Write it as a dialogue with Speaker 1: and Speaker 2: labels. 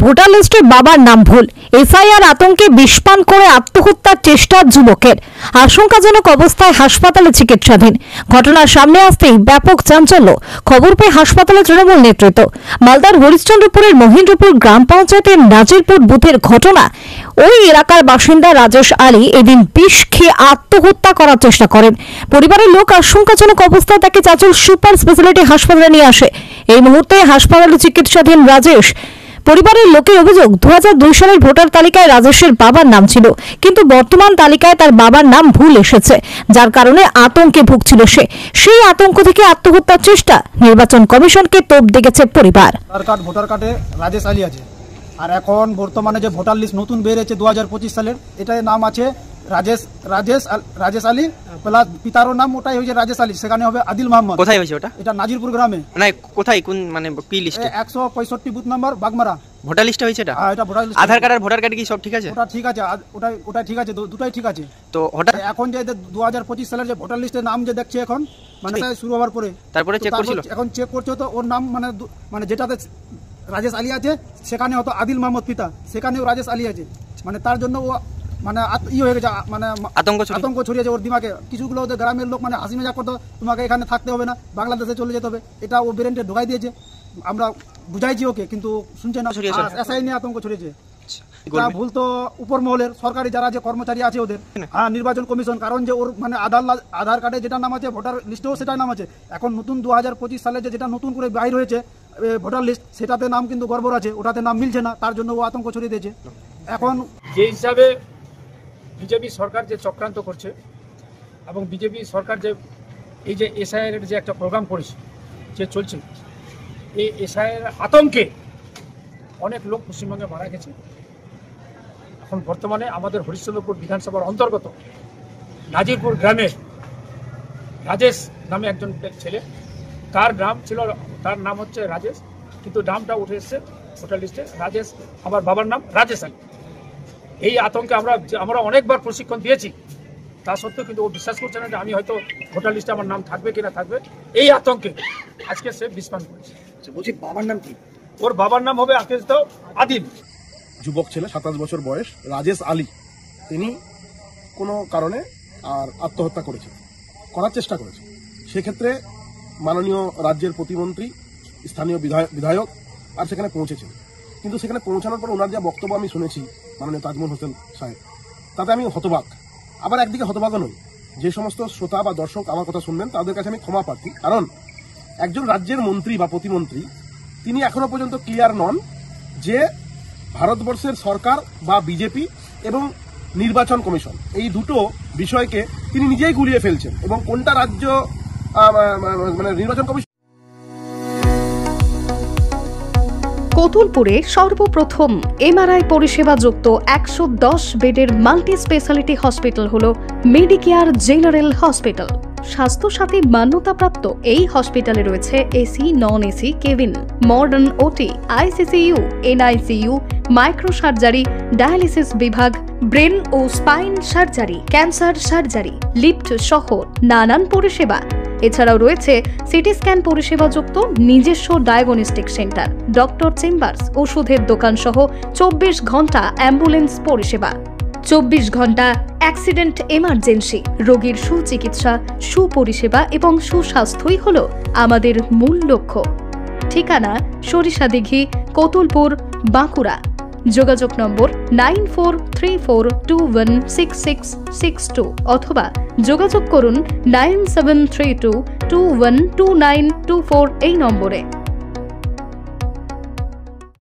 Speaker 1: Voter লিস্টে বাবার নাম ভুল, এসআইআর আতঙ্কে বিষপান করে আত্মহত্যার চেষ্টা যুবকের, আশঙ্কাজনক অবস্থায় হাসপাতালে চিকিৎসাধীন। ঘটনার সামনে আসতেই ব্যাপক চাঞ্চল্য। খবর পেয়ে হাসপাতালে তৃণমূল নেতৃত্ব। মালদার হরিশ্চন্দ্রপুরের মহেন্দ্রপুর গ্রাম পঞ্চায়েতের নাজিরপুর বুথের ঘটনা। ওই এলাকার বাসিন্দা রাজেশ আলী এদিন বিষ খেয়ে আত্মহত্যা করার চেষ্টা করেন। পরিবারের লোক আশঙ্কাজনক অবস্থায় তাকে চাঁচল সুপার স্পেশালিটি হাসপাতালে নিয়ে আসে। এই মুহূর্তে হাসপাতালে চিকিৎসাধীন রাজেশ। পরিবারের লোকের অভিযোগ, 2002 সালের ভোটার তালিকায় রাজেশের বাবার নাম ছিল, কিন্তু বর্তমান তালিকায় তার বাবার নাম ভুল এসেছে, যার কারণে আতঙ্কে ভুগছিল সে। সেই আতঙ্ক থেকে আত্মহত্যার চেষ্টা। নির্বাচন কমিশনকে তোপ দেখেছে পরিবার।
Speaker 2: ভোটার কার্ডে রাজেশ আলী আছে, আর এখন বর্তমানে যে ভোটার লিস্ট নতুন বেরিয়েছে 2025 সালের, এটার নাম আছে রাজেশ আলী, প্লাস পিতারও নাম ওটাই হয়েছে রাজেশ আলী, সেখানে হবে আদিল মোহাম্মদ।
Speaker 3: কোথায় হয়েছে ওটা?
Speaker 2: এটা নাজিরপুর গ্রামে।
Speaker 3: মানে কোথায়, কোন মানে কি লিস্টে?
Speaker 2: 165 বুথ নাম্বার বাগমারা
Speaker 3: ভোটার লিস্টে হয়েছে এটা?
Speaker 2: হ্যাঁ, এটা ভোটার লিস্ট।
Speaker 3: আধার কার্ড আর ভোটার কার্ড কি সব ঠিক আছে?
Speaker 2: ওটা ঠিক আছে, ওটা ঠিক আছে, দুটাই ঠিক আছে।
Speaker 3: তো হঠাৎ
Speaker 2: এখন যে 2025 সালের যে ভোটার লিস্টের নাম যে দেখছে এখন, মানে শুরু হওয়ার পরে
Speaker 3: তারপরে চেক করছিল,
Speaker 2: এখন চেক করছে, তো ওর নাম মানে যেটাতে রাজেশ আলী আছে সেখানে হতো আদিল মোহাম্মদ পিতা, সেখানেও রাজেশ আলী আছে। মানে তার জন্য ও মানে হয়ে গেছে, মানে আতঙ্ক ছড়িয়েছে ওর দিমাগে। কিছুগুলো ওদের গ্রামের লোক মানে হাসি মজাক করতো, তোমাকে এখানে থাকতে হবে না, বাংলাদেশে চলে যেতে হবে, এটা ও ব্রেনটে ঢোকাই দিয়েছে। আমরা বুঝাইছি ওকে, কিন্তু শুনছে না। এসআই নিয়ে আতঙ্ক ছড়িয়েছে। ভুল তো উপর মহলের, সরকারি যারা যে কর্মচারী আছে ওদের। হ্যাঁ, নির্বাচন কমিশন, কারণ যে ওর মানে আধার কার্ডে যেটা নাম আছে, ভোটার লিস্টেও সেটাই নাম আছে। এখন নতুন 2025 সালে যেটা নতুন করে বাইর হয়েছে ভোটার লিস্ট, সেটাতে নাম কিন্তু গড়বড় আছে, ওটাতে নাম মিলছে না, তার জন্য ও আতঙ্ক ছড়িয়ে দিয়েছে। এখন
Speaker 4: যে হিসাবে বিজেপি সরকার যে চক্রান্ত করছে, এবং বিজেপি সরকার যে এই যে এসআইআর যে একটা প্রোগ্রাম করেছে, যে চলছে, এই এসআইআর আতঙ্কে অনেক লোক পশ্চিমবঙ্গে মারা গেছে। এখন বর্তমানে আমাদের হরিশ্চন্দ্রপুর বিধানসভার অন্তর্গত নাজিরপুর গ্রামে রাজেশ নামে একজন ছেলে, তার নাম হচ্ছে রাজেশ, কিন্তু নামটা উঠে এসছে ভোটার লিস্টে রাজেশ, আমার বাবার নাম রাজেশ আলী। এই আতঙ্কে আমরা অনেকবার প্রশিক্ষণ দিয়েছি, তা সত্ত্বেও কিন্তু ও বিশ্বাস করছে না যে আমি হয়তো ভোটার লিস্টে আমার নাম থাকবে কিনা থাকবে। এই আতঙ্কে আজকে সে বিষপান করেছে।
Speaker 2: বলছি, বাবার নাম কি?
Speaker 4: ওর বাবার নাম হবে আদিল।
Speaker 5: যুবক ছেলে, 27 বছর বয়স, রাজেশ আলী, তিনি কোনো কারণে আর আত্মহত্যা করার চেষ্টা করেছে। সেক্ষেত্রে মাননীয় রাজ্যের প্রতিমন্ত্রী, স্থানীয় বিধায়ক আর সেখানে পৌঁছেছেন, কিন্তু সেখানে পৌঁছানোর পর ওনার যা বক্তব্য আমি শুনেছি মাননীয় তাজমল হোসেন সাহেব, তাতে আমি হতবাক। আবার একদিকে হতবাকও নই, যে সমস্ত শ্রোতা বা দর্শক আমার কথা শুনবেন তাদের কাছে আমি ক্ষমা প্রার্থী, কারণ একজন রাজ্যের মন্ত্রী বা প্রতিমন্ত্রী তিনি এখনো পর্যন্ত ক্লিয়ার নন যে ভারতবর্ষের সরকার বা বিজেপি এবং নির্বাচন কমিশন, এই দুটো বিষয়কে তিনি নিজেই গুলিয়ে ফেলছেন, এবং কোনটা রাজ্য মানে নির্বাচন কমিশন।
Speaker 6: কতুলপুরে সর্বপ্রথম এমআরআই পরিষেবা যুক্ত 110 বেডের মাল্টি স্পেশালিটি হসপিটাল হল মেডিকেয়ার জেনারেল হসপিটাল। স্বাস্থ্যসাথী মান্যতাপ্রাপ্ত এই হসপিটালে রয়েছে AC, non AC cabin, modern OT, ICCU, NICU, micro surgery, dialysis বিভাগ, ব্রেন ও spine surgery, cancer surgery, lift সহ নানান পরিষেবা। এছাড়াও রয়েছে সিটি স্ক্যান পরিষেবা যুক্ত নিজস্ব ডায়াগনস্টিক সেন্টার, ডক্টর চেম্বার্স, ওষুধের দোকান সহ 24 ঘন্টা অ্যাম্বুলেন্স পরিষেবা। 24 ঘন্টা অ্যাক্সিডেন্ট এমার্জেন্সি, রোগীর সুচিকিৎসা, সুপরিষেবা এবং সুস্বাস্থ্যই হল আমাদের মূল লক্ষ্য। ঠিকানা সরিষাদিঘি, কতুলপুর, বাঁকুড়া। যোগাযোগ নম্বর 9434216662 অথবা যোগাযোগ করুন 9732212924 এই নম্বরে।